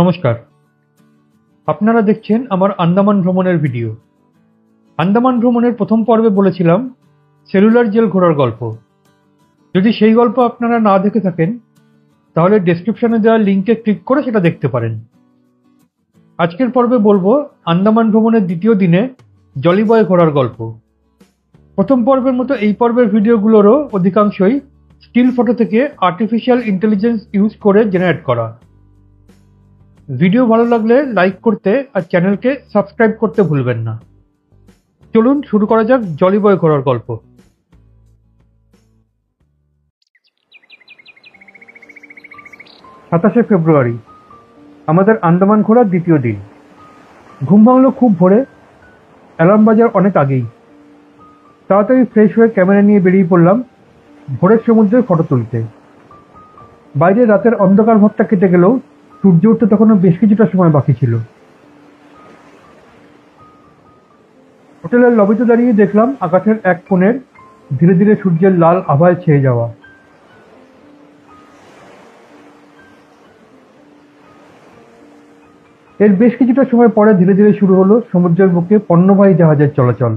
নমস্কার, আপনারা দেখছেন আমার আন্দামান ভ্রমণের ভিডিও। আন্দামান ভ্রমণের প্রথম পর্বে বলেছিলাম সেলুলার জেল ঘোরার গল্প। যদি সেই গল্প আপনারা না দেখে থাকেন তাহলে ডেসক্রিপশনে দেওয়া লিঙ্কে ক্লিক করে সেটা দেখতে পারেন। আজকের পর্বে বলবো আন্দামান ভ্রমণের দ্বিতীয় দিনে জলিবয় ঘোরার গল্প। প্রথম পর্বের মতো এই পর্বের ভিডিওগুলোরও অধিকাংশই স্টিল ফটো থেকে আর্টিফিশিয়াল ইন্টেলিজেন্স ইউজ করে জেনারেট করা। ভিডিও ভালো লাগলে লাইক করতে আর চ্যানেলকে সাবস্ক্রাইব করতে ভুলবেন না। চলুন শুরু করা যাক জলিবয় ঘোরার গল্প। 27 ফেব্রুয়ারি আমাদের আন্দামান ঘোরার দ্বিতীয় দিন। ঘুম ভাঙলো খুব ভোরে, অ্যালার্ম বাজার অনেক আগেই। তাড়াতাড়ি ফ্রেশ হয়ে ক্যামেরা নিয়ে বেরিয়ে পড়লাম ভোরের সমুদ্রের ফটো তুলতে। বাইরে রাতের অন্ধকার ভাবটা কেটে গেলেও সূর্য উঠতে তখনও বেশ কিছুটা সময় বাকি ছিল। হোটেলের লবিতে দাঁড়িয়ে দেখলাম আকাশের এক কোণের ধীরে ধীরে সূর্যের লাল আভায় ছেয়ে যাওয়া। এর বেশ কিছুটা সময় পরে ধীরে ধীরে শুরু হলো সমুদ্রের বুকে পণ্যবাহী জাহাজের চলাচল।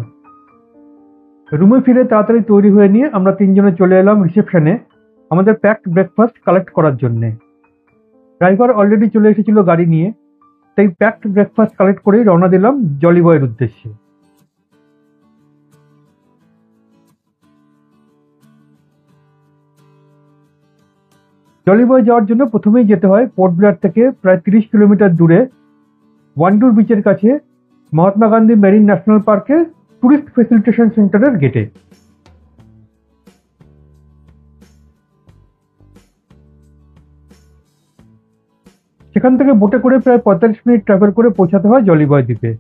রুমে ফিরে তাড়াতাড়ি তৈরি হয়ে নিয়ে আমরা তিনজনে চলে এলাম রিসেপশনে আমাদের প্যাকড ব্রেকফাস্ট কালেক্ট করার জন্যে। ড্রাইভার অলরেডি চলে এসেছিল গাড়ি নিয়ে, তাই প্যাকড ব্রেকফাস্ট কালেক্ট করেই রওনা দিলাম জলিবয়ের উদ্দেশ্যে। জলিবয় যাওয়ার জন্য প্রথমেই যেতে হয় পোর্ট ব্লেয়ার থেকে প্রায় 30 কিলোমিটার দূরে ওয়ান্ডুর বিচের কাছে মহাত্মা গান্ধী মেরিন ন্যাশনাল পার্কের টুরিস্ট ফেসিলিটেশন সেন্টারের গেটে। সেখান থেকে বোটে করে প্রায় 45 মিনিট ট্রাভেল করে পৌঁছাতে হয় জলিবয় দ্বীপে।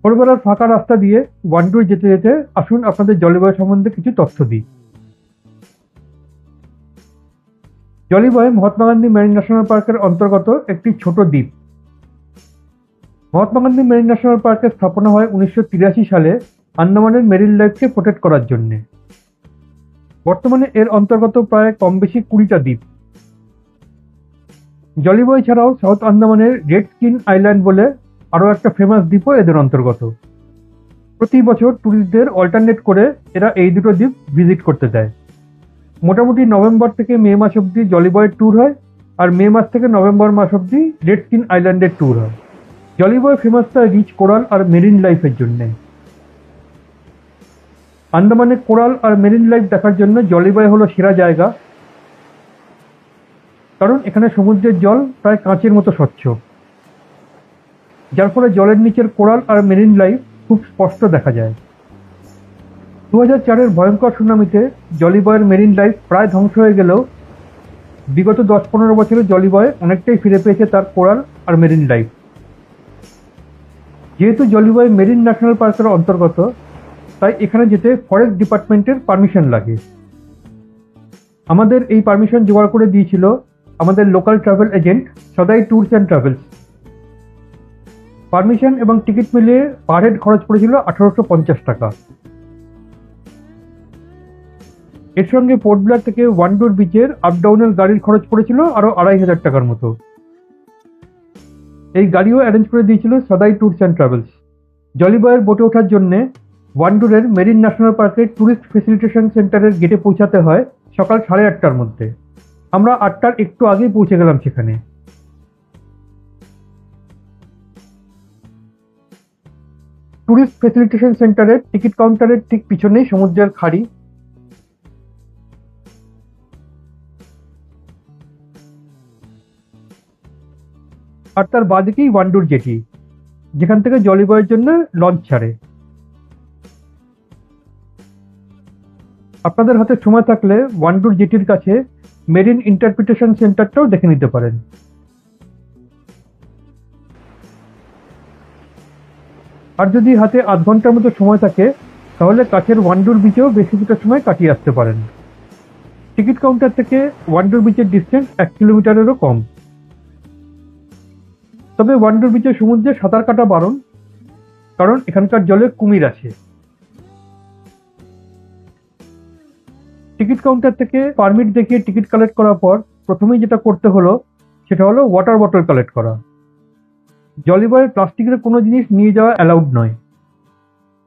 ভোরবেলার ফাঁকা রাস্তা দিয়ে ওয়ান্ডুর যেতে যেতে আসুন আপনাদের জলিবয় সম্বন্ধে কিছু তথ্য দিই। জলিবয় মহাত্মা গান্ধী মেরিন ন্যাশনাল পার্কের অন্তর্গত একটি ছোট দ্বীপ। মহাত্মা গান্ধী মেরিন ন্যাশনাল পার্কের স্থাপনা হয় 1983 সালে আন্দামানের মেরিন লাইফকে প্রোটেক্ট করার জন্য। বর্তমানে এর অন্তর্গত প্রায় কম বেশি 20টা দ্বীপ। জলিবয় ছাড়াও সাউথ আন্দামানের রেড স্কিন আইল্যান্ড বলে আরও একটা ফেমাস দ্বীপও এদের অন্তর্গত। প্রতি বছর ট্যুরিস্টদের অল্টারনেট করে এরা এই দুটো দ্বীপ ভিজিট করতে দেয়। মোটামুটি নভেম্বর থেকে মে মাস অব্দি জলিবয়ের ট্যুর হয়, আর মে মাস থেকে নভেম্বর মাস অব্দি রেড স্কিন আইল্যান্ডের ট্যুর হয়। জলিবয় ফেমাস তার রিচ কোরাল আর মেরিন লাইফের জন্যে। আন্দামানে কোরাল আর মেরিন লাইফ দেখার জন্য জলিবয় হলো সেরা জায়গা, কারণ এখানে সমুদ্রের জল প্রায় কাঁচের মতো স্বচ্ছ, যার ফলে জলের নিচের কোরাল আর মেরিন লাইফ খুব স্পষ্ট দেখা যায়। 2004-এর ভয়ঙ্কর সুনামিতে জলিবয়ের মেরিন লাইফ প্রায় ধ্বংস হয়ে গেলেও বিগত 10-15 বছরে জলিবয় অনেকটাই ফিরে পেয়েছে তার কোরাল আর মেরিন লাইফ। যেহেতু জলিবয় মেরিন ন্যাশনাল পার্কের অন্তর্গত, তাই এখানে যেতে ফরেস্ট ডিপার্টমেন্টের পারমিশন লাগে। আমাদের এই পারমিশন জোগাড় করে দিয়েছিল আমাদের লোকাল ট্রাভেল এজেন্ট সদাই ট্যুরস অ্যান্ড ট্রাভেলস। পারমিশন এবং টিকিট মিলিয়ে পার হেড খরচ পড়েছিল 1850 টাকা। এর সঙ্গে পোর্ট ব্লেয়ার থেকে ওয়ান্ডুর বিচের আপ ডাউনের গাড়ির খরচ পড়েছিল আরো 2500 টাকার মতো। এই গাড়িও অ্যারেঞ্জ করে দিয়েছিল সদাই ট্যুরস অ্যান্ড ট্রাভেলস। জলিবয়ের বোটে ওঠার জন্য ওয়ান্ডুরের মেরিন ন্যাশনাল পার্কের টুরিস্ট ফেসিলিটেশন সেন্টারের গেটে পৌঁছাতে হয় সকাল 8:30টার মধ্যে। আমরা 8টার একটু আগেই পৌঁছে গেলাম সেখানে। টুরিস্ট ফেসিলিটেশন সেন্টারের টিকিট কাউন্টারের ঠিক পিছনেই সমুদ্রের খাড়ি। আর তার বাদিকেই ওয়ান্ডুর জেটি, যেখান থেকে জলিবয়ের জন্য লঞ্চ ছাড়ে। আপনাদের হাতে সময় থাকলে ওয়ান্ডুর জেটির কাছে মেরিন ইন্টারপ্রিটেশন সেন্টারটাও দেখে নিতে পারেন। আর যদি হাতে আধ ঘন্টার মতো সময় থাকে তাহলে কাছের ওয়ান্ডুর বিচেও বেশ কিছুটা সময় কাটিয়ে আসতে পারেন। টিকিট কাউন্টার থেকে ওয়ান্ডুর বিচের ডিস্টেন্স 1 কিলোমিটারেরও কম। তবে ওয়ান্ডুর বিচের সমুদ্রে সাঁতার কাটা বারণ, কারণ এখানকার জলে কুমির আছে। টিকিট কাউন্টার থেকে পারমিট দেখিয়ে টিকিট কালেক্ট করার পর প্রথমেই যেটা করতে হলো সেটা হলো ওয়াটার বটল কালেক্ট করা। জলিবয়ে প্লাস্টিকের কোনো জিনিস নিয়ে যাওয়া অ্যালাউড নয়,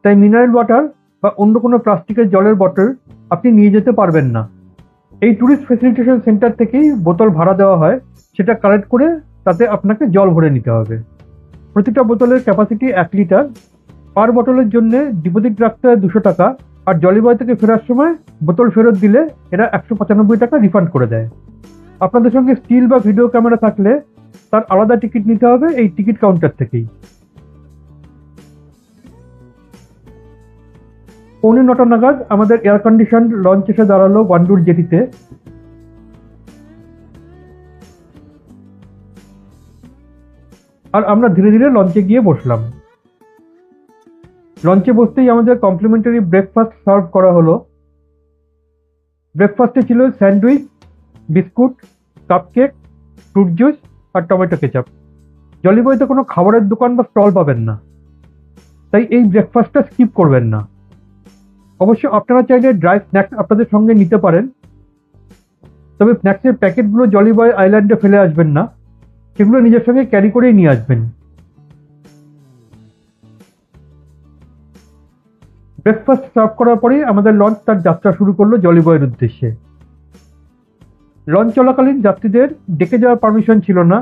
তাই মিনারেল ওয়াটার বা অন্য কোনো প্লাস্টিকের জলের বটল আপনি নিয়ে যেতে পারবেন না। এই ট্যুরিস্ট ফেসিলিটেশন সেন্টার থেকেই বোতল ভাড়া দেওয়া হয়, সেটা কালেক্ট করে তাতে আপনাকে জল ভরে নিতে হবে। প্রতিটা বোতলের ক্যাপাসিটি 1 লিটার। পার বোতলের জন্য ডিপোজিট রাখতে হয় 200 টাকা, আর জলিবয় থেকে ফেরার সময় বোতল ফেরত দিলে এরা 195 টাকা রিফান্ড করে দেয়। আপনাদের সঙ্গে স্টিল বা ভিডিও ক্যামেরা থাকলে তার আলাদা টিকিট নিতে হবে এই টিকিট কাউন্টার থেকেই। 9:45 নাগাদ আমাদের এয়ার কন্ডিশন লঞ্চ এসে দাঁড়ালো ওয়ান্ডুর জেটিতে। আর আমরা ধীরে ধীরে লঞ্চে গিয়ে বসলাম। লঞ্চে বসতেই আমাদের কমপ্লিমেন্টারি ব্রেকফাস্ট সার্ভ করা হলো। ব্রেকফাস্টে ছিল sandwich, biscuit, cupcake, fruit juice আর টমেটো কেচাপ। জলিবয়তে কোনো খাবারের দোকান বা স্টল পাবেন না, তাই এই ব্রেকফাস্টটা স্কিপ করবেন না। অবশ্য আপনারা চাইলে ড্রাই স্ন্যাক্স আপনাদের সঙ্গে নিতে পারেন, তবে স্ন্যাক্সের প্যাকেটগুলো জলিবয় আইল্যান্ডে ফেলে আসবেন না, সেগুলো নিজের সঙ্গে ক্যারি করেই নিয়ে আসবেন। ব্রেকফাস্ট সার্ভ করার পরেই আমাদের লঞ্চ তার যাত্রা শুরু করলো জলিবয়ের উদ্দেশ্যে। লঞ্চ চলাকালীন যাত্রীদের ডেকে যাওয়ার পারমিশন ছিল না,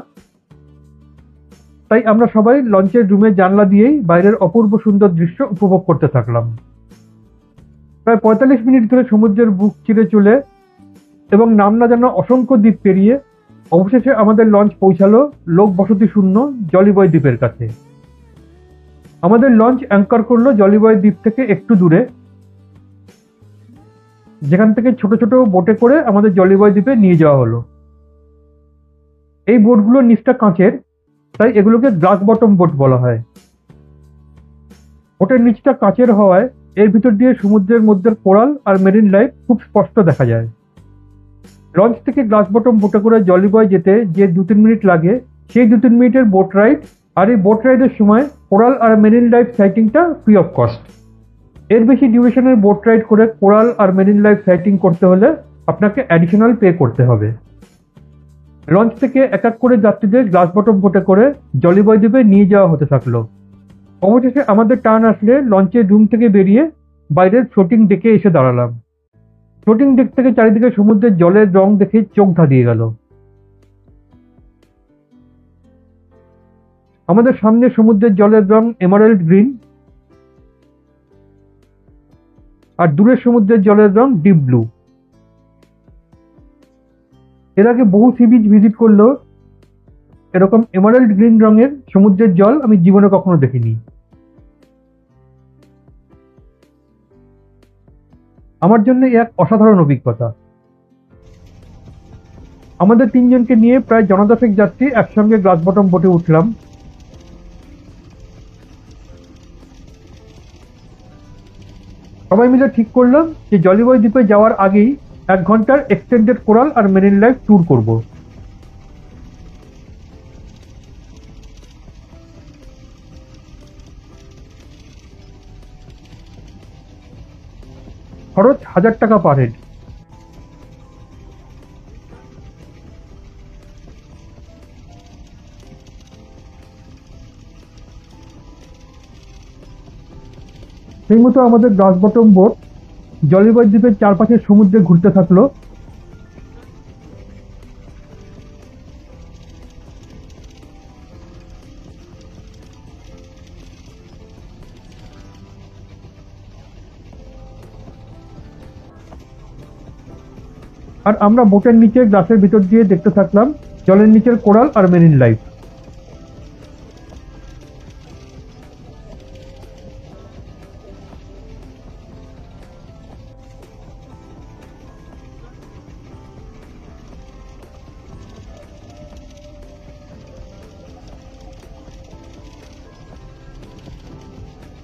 তাই আমরা সবাই লঞ্চের রুমের জানলা দিয়েই বাইরের অপূর্ব সুন্দর দৃশ্য উপভোগ করতে থাকলাম। প্রায় 45 মিনিট ধরে সমুদ্রের বুক চিরে চলে এবং নাম না জানা অসংখ্য দ্বীপ পেরিয়ে অবশেষে আমাদের লঞ্চ পৌঁছালো লোক বসতি শূন্য জলিবয় দ্বীপের কাছে। আমাদের লঞ্চ অ্যাঙ্কার করলো জলিবয় দ্বীপ থেকে একটু দূরে, যেখান থেকে ছোট ছোট বোটে করে আমাদের জলিবয় দ্বীপে নিয়ে যাওয়া হলো। এই বোটগুলোর নিচটা কাঁচের, তাই এগুলোকে গ্লাস বটম বোট বলা হয়। বোটের নিচটা কাঁচের হওয়ায় এর ভিতর দিয়ে সমুদ্রের মধ্যে কোরাল আর মেরিন লাইফ খুব স্পষ্ট দেখা যায়। লঞ্চ থেকে গ্লাস বটম বোটে করে জলিবয় যেতে যে 2-3 মিনিট লাগে, সেই 2-3 মিনিটের বোট রাইড, আর এই বোট রাইডের সময় কোরাল আর মেরিন লাইফ সাইটিংটা ফ্রি অফ কস্ট। এর বেশি ডিউরেশনের বোট রাইড করে কোরাল আর মেরিন লাইফ সাইটিং করতে হলে আপনাকে অ্যাডিশনাল পে করতে হবে। লঞ্চ থেকে এক এক করে যাত্রীদের গ্লাস বটম বোটে করে জলিবয় দ্বীপে নিয়ে যাওয়া হতে থাকলো। অবশেষে আমাদের টার্ন আসলে লঞ্চের রুম থেকে বেরিয়ে বাইরের ফ্লোটিং ডেকে এসে দাঁড়ালাম। ফ্লোটিং ডেক থেকে চারিদিকে সমুদ্রের জলের রং দেখে চোখ ধাঁধিয়ে গেল। আমাদের সামনে সমুদ্রের জলের রং এমারেল্ড গ্রিন, আর দূরের সমুদ্রের জলের রং ডিপ ব্লু। এর আগে বহু সি বিচ ভিজিট করলেও এরকম এমারেল্ড গ্রিন রঙের সমুদ্রের জল আমি জীবনে কখনো দেখিনি। আমার জন্য এক অসাধারণ অভিজ্ঞতা। আমাদের 3 জনকে নিয়ে প্রায় জনদশেক যাত্রী একসঙ্গে গ্লাস বটম বোটে উঠলাম। সবাই মিলে ঠিক করলাম যে জলিবয় দ্বীপে যাওয়ার আগেই 1 ঘন্টার এক্সটেন্ডেড কোরাল আর মেরিন লাইফ ট্যুর করব। খরচ 1000 টাকা পার হেড। সেই মতো আমাদের গ্লাস বটম বোট জলিবয় দ্বীপের চারপাশের সমুদ্রে ঘুরতে থাকলো। আর আমরা বোটের নিচে গ্লাসের ভিতর দিয়ে দেখতে থাকলাম জলের নিচের কোরাল আর মেরিন লাইফ।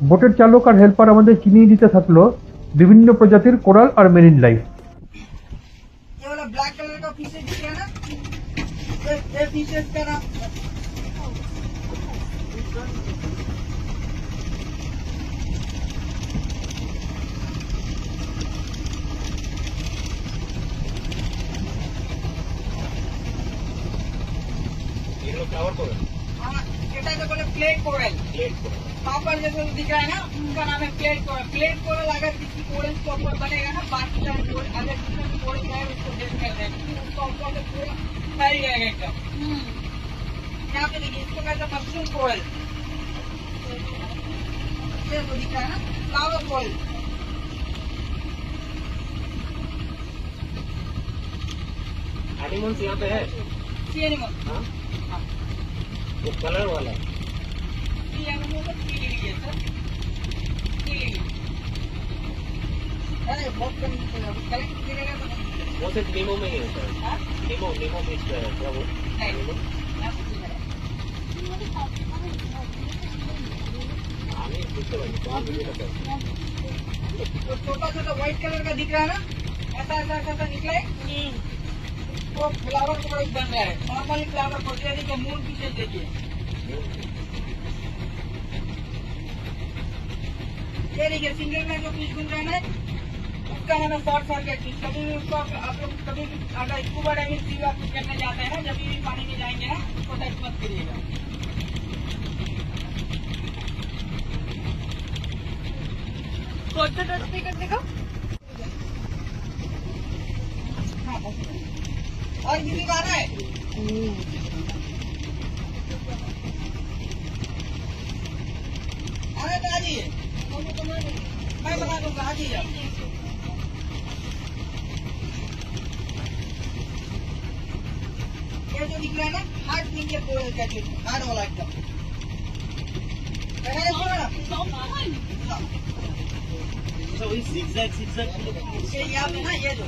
বোটের চালক আর হেল্পার আমাদের চিনিয়ে দিতে থাকলো বিভিন্ন প্রজাতির কোরাল আর মেরিন লাইফ। ब्लैक कलर का पीछे दिख रहा है ना, ये पीछे का ना फ्लावर कोरल हाँ, এটা जो बोले प्लेट कोरल, प्लेट कोरल पापड़ जैसे दिख रहा है ना, उनका नाम है प्लेट कोरल। प्लेट कोरल अगर किसी कोरल के ऊपर बनेगा ना, बाकी सारे कोरल अगर किसी भी कोरल है उसको देख कर रहे हैं, उसका ऊपर से पूरा फैल जाएगा एकदम। यहाँ पे देखिए, इसको कहते हैं मशरूम कोरल। ये जो दिख रहा है ना, फ्लावर कोरल। एनिमल्स यहाँ पे है सी एनिमल, हाँ वो कलर वाला सी एनिमल का सी लीजिए सर, सी लीजिए। अरे बहुत कम कलेक्ट गिरेगा तो नहीं। वो सिर्फ नीमो में ही होता है हाँ? नीमो नीमो बीच पे है क्या वो नहीं, नीमो यहाँ पे नहीं है। आने पूछते भाई कहाँ भी मिलता है तो छोटा छोटा व्हाइट कलर का दिख रहा है ना, ऐसा ऐसा ऐसा ऐसा निकला है, वो फ्लावर को बन रहा है। नॉर्मली फ्लावर को देखिए, मून पीछे देखिए, ये देखिए सिंगल में जो पीस घूम रहा है ना, उसका नाम है शॉर्ट सर्किट पीस। कभी भी उसको आप लोग कभी भी अगर स्कूबा डाइविंग सी आप करने जाते हैं, जब भी पानी में जाएंगे ना, उसको टच मत करिएगा। कौन सा टच नहीं करने का? हाँ, बस। और किसी का आना है? आना तो आ जाइए, मैं बता दूंगा, आ जाइए। ये जो दिख रहा है ना, हार्ड फिंगर कोरल का जो हार्ड वाला एकदम, है ना? तो वही zigzag ये यहाँ पे ना, ये जो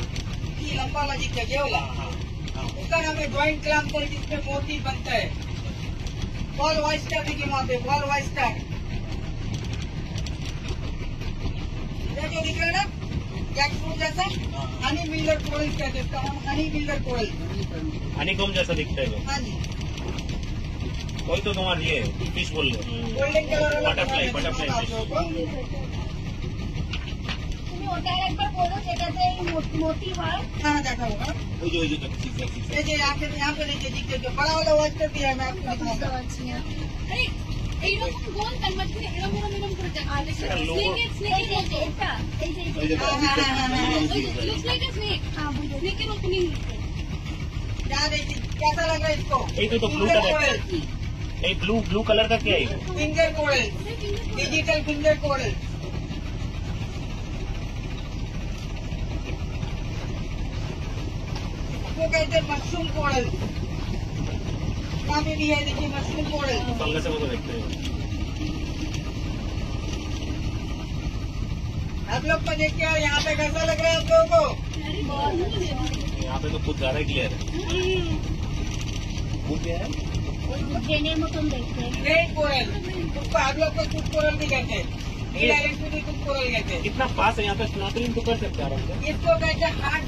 ये लंबा वाला दिख रहा है, ये वाला, उसका नाम है ज्वाइंट क्लैम्प, जिसमें मोती बनता है। बॉल वाइस्टर देखिए वहाँ पे, बॉल वाइस्टर। ये जो दिख रहा है ना, जैकफ्रूट जैसा, हनी मिलर कोरल कहते हैं, इसका नाम हनी मिलर कोरल। हनीकॉम जैसा दिखता है वो हाँ जी, कोई तो तुम्हारा ये फिश बोल रहे गोल्डन कलर वाला Butterfly, butterfly आप fish. लोगों को। होता है একবার বলো যেটাতে এই মোটি হয় हाँ देखा होगा। वो जो zigzag ये जो यहाँ पे देखिए दिखते जो बड़ा वाला वाइस्टर भी है, मैं आपको दिखाऊंगा। আরে এইরকম গোল তার মাঝখানে এরকম এরকম এরকম করে যায় আর এটা logo। স্নেকের মতো এটা এই যে हाँ, हाँ, हाँ, हाँ, हाँ। লুকস লাইক আ স্নেক হ্যাঁ বুঝো স্নেকের ওপেনিং यहाँ देखिए कैसा लग रहा है इसको? एक तो blue फिंगर कलर। कोरल, ये ब्लू कलर का क्या है finger coral, digital finger coral. इसको कहते हैं मशरूम कोरल। यहाँ पे भी है देखिए मशरूम कोरल। फंगस है वो तो देखते हैं आप लोग को देख के यहाँ पे कैसा लग रहा है आप लोगों को? यहाँ पे तो कुछ ज्यादा क्लियर है वो क्या है ট্রেনের মতন দেখতে रेड कोरल, उसको आप लोग को कुछ कोरल भी कहते हैं, इनडायरेक्टली भी कुछ कोरल कहते हैं। इतना पास है यहाँ पे स्नॉर्कलिंग तो कर सकते हैं आराम से इसको कहते हैं हार्ड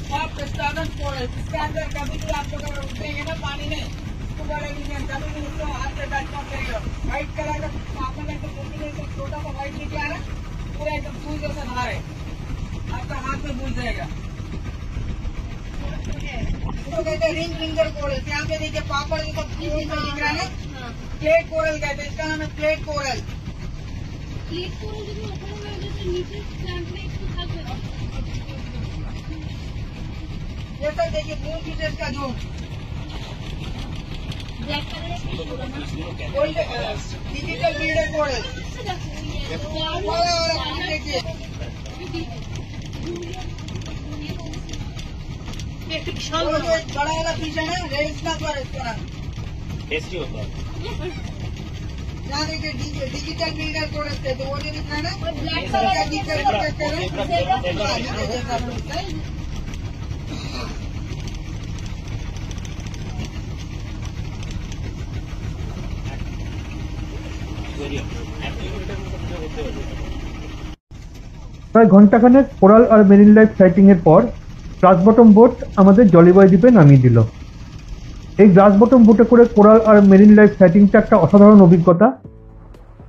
सॉफ्ट स्टार्डन कोरल। इसके अंदर कभी भी आप लोग अगर उतरेंगे ना पानी में, उसको कभी भी उसको हाथ से टच मत करिएगा। व्हाइट कलर का आपने तो छोटा सा व्हाइट नीचे आ रहा है, पूरा एकदम फूल जैसा बाहर है, आपका हाथ में भूल जाएगा। इसको कहते हैं रिंग फिंगर कोरल। यहाँ पे देखिए पापड़ जो सब फूल दिख रहा है ना, प्लेट कोरल कहते हैं, इसका नाम है प्लेट कोरल। ক্লিক করে যদি ওপরে হয়ে যেতে নিচে প্ল্যান্টে একটু থাকবে ये सब देखिए मून फिशेस का झूठ, ব্ল্যাক কালারের ফিশ গুলো না गोल्ड डिजिटल बिल्डर कोरल। वाला वाला fish देखिए, वो जो बड़ा वाला फिश है ना, रेड स्नैप वाला, इसका नाम। टेस्टी होता है यहाँ देखिए डिजिटल बिल्डर कोरल थे, तो वो जो दिख रहा है ना, ब्लैक इसका कलर डिजिटल का बिल्डर कोरल। প্রায় ঘন্টাখানেক কোরাল আর মেরিন লাইফ সাইটিং এর পর গ্লাস বটম বোট আমাদের জলিবয় দ্বীপে নামিয়ে দিল। এই গ্লাস বটম বোটে করে কোরাল আর মেরিন লাইফ সাইটিংটা একটা অসাধারণ অভিজ্ঞতা,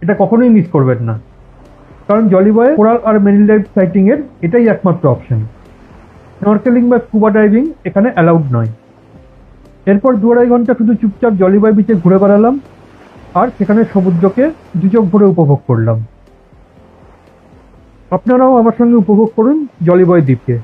এটা কখনোই মিস করবেন না, কারণ জলিবয়ে কোরাল আর মেরিন লাইফ সাইটিং এর এটাই একমাত্র অপশন। স্নরকেলিং বা স্কুবা ডাইভিং এখানে অ্যালাউড নয়। এরপর 2-2.5 ঘন্টা শুধু চুপচাপ জলিবয় বিচে ঘুরে বেড়ালাম আর সেখানে সমুদ্রকে দুচোখ ভরে উপভোগ করলাম। আপনারাও আমার সঙ্গে উপভোগ করুন জলিবয় দ্বীপকে।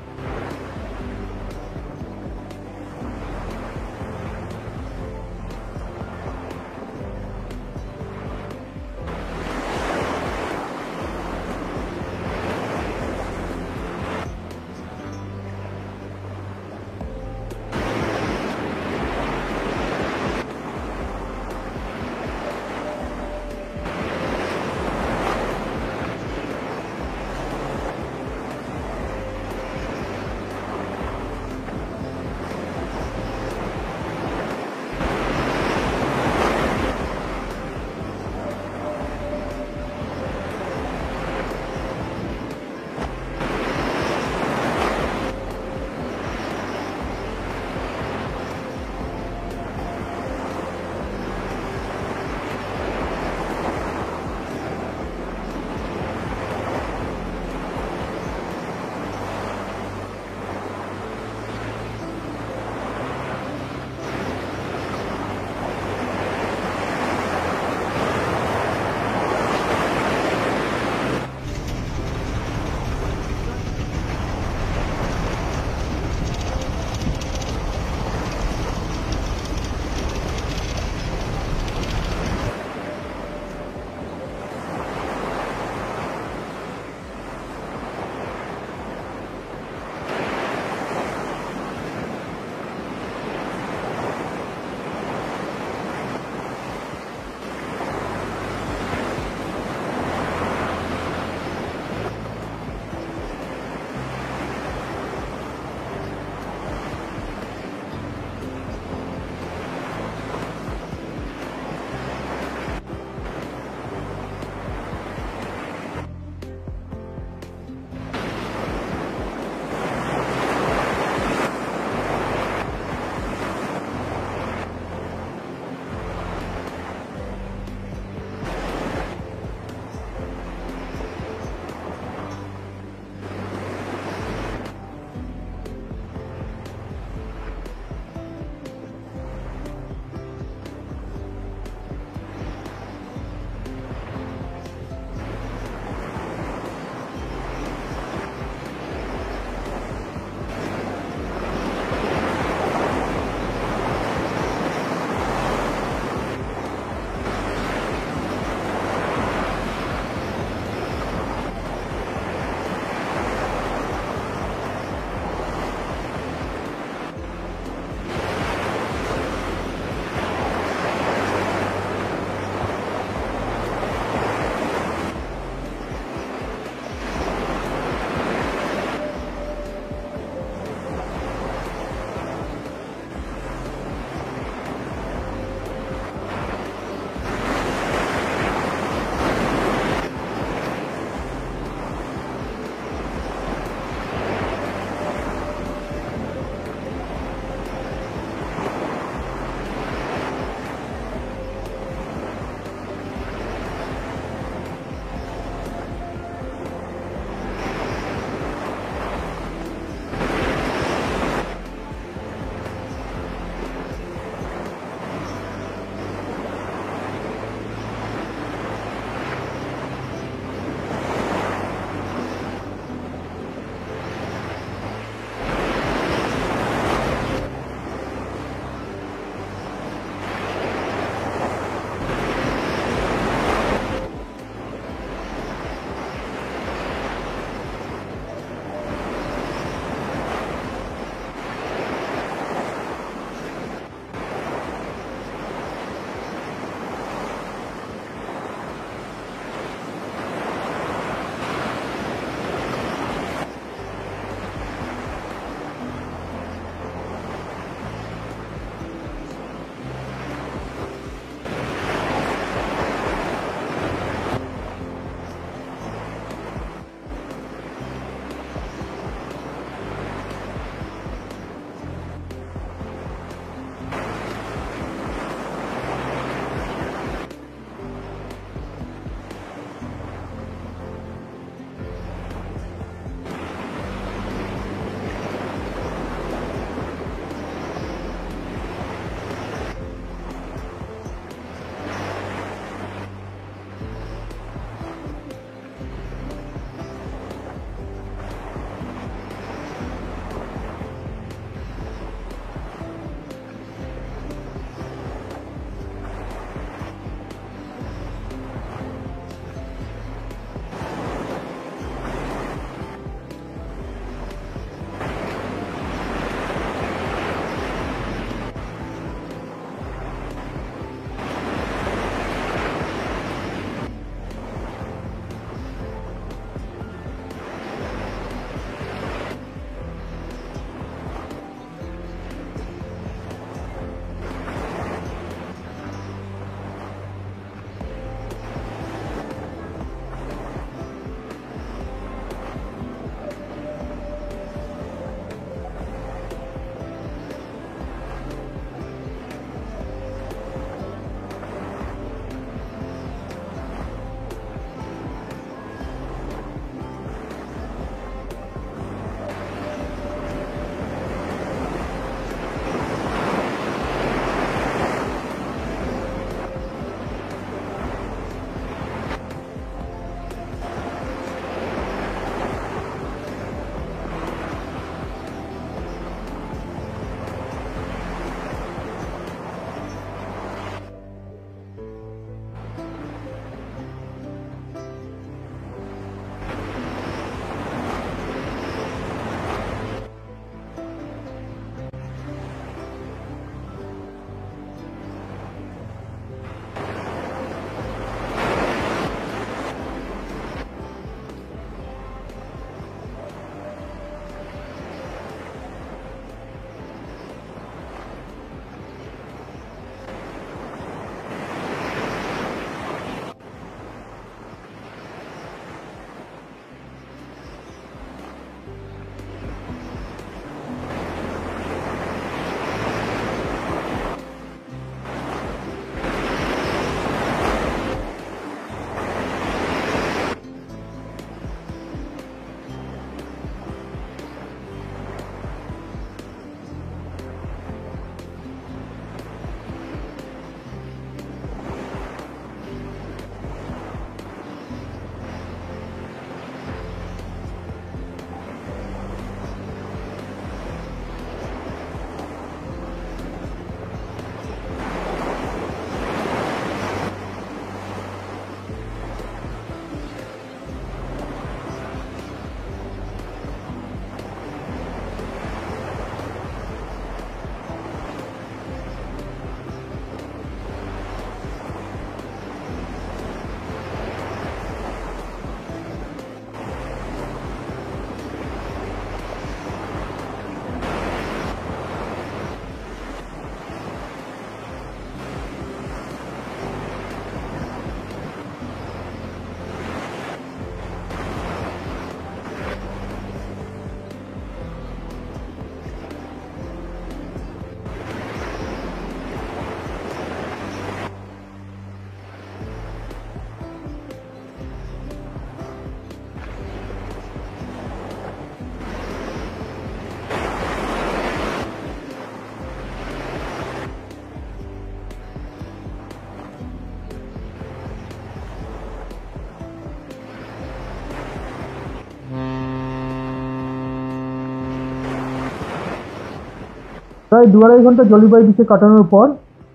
প্রায় 2-2.5 ঘন্টা জলিবাই বিচে কাটানোর পর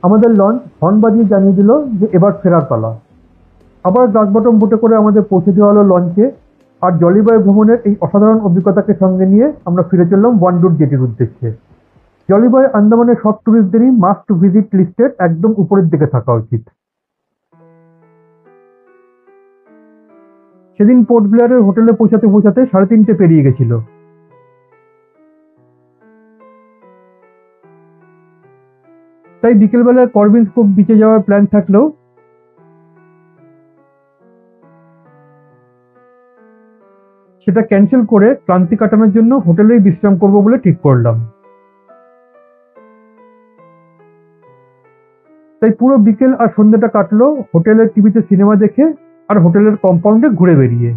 আমাদের লঞ্চ হর্ন বাজিয়ে জানিয়ে দিল যে এবার ফেরার পালা। আবার গ্লাস বটম বোটে করে আমাদের পৌঁছে দেওয়া হলো লঞ্চে, আর জলিবাই ভ্রমণের এই অসাধারণ অভিজ্ঞতাকে সঙ্গে নিয়ে আমরা ফিরে চললাম ওয়ান্ডুর জেটির উদ্দেশ্যে। জলিবাই আন্দামানের সব ট্যুরিস্টদেরই মাস্ট ভিজিট লিস্টের একদম উপরের দিকে থাকা উচিত। সেদিন পোর্ট ব্লেয়ারের হোটেলে পৌঁছাতে 3:30 পেরিয়ে গেছিল। তাই বিকেলবেলায় করবিন্স কোভ বিচে যাওয়ার প্ল্যান থাকলেও সেটা ক্যান্সেল করে ক্লান্তি কাটানোর জন্য হোটেলেই বিশ্রাম করব বলে ঠিক করলাম। তাই পুরো বিকেল আর সন্ধ্যাটা কাটলো হোটেলের টিভিতে সিনেমা দেখে আর হোটেলের কম্পাউন্ডে ঘুরে বেরিয়ে।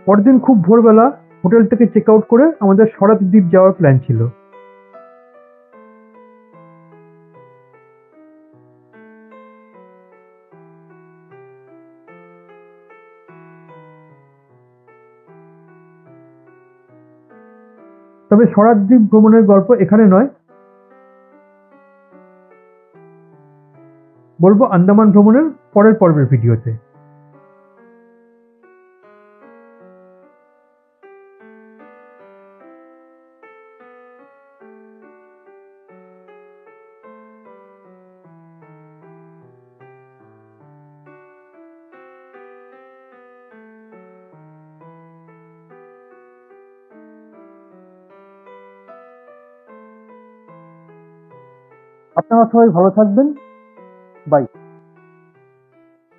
পরদিন খুব ভোরবেলা হোটেল থেকে চেক আউট করে আমাদের সরাত দ্বীপ যাওয়ার প্ল্যান ছিল। তবে সরাত দ্বীপ ভ্রমণের গল্প এখানে নয়, বলবো আন্দামান ভ্রমণের পরের পর্বের ভিডিওতে। আপনারা সবাই ভালো থাকবেন। বাই।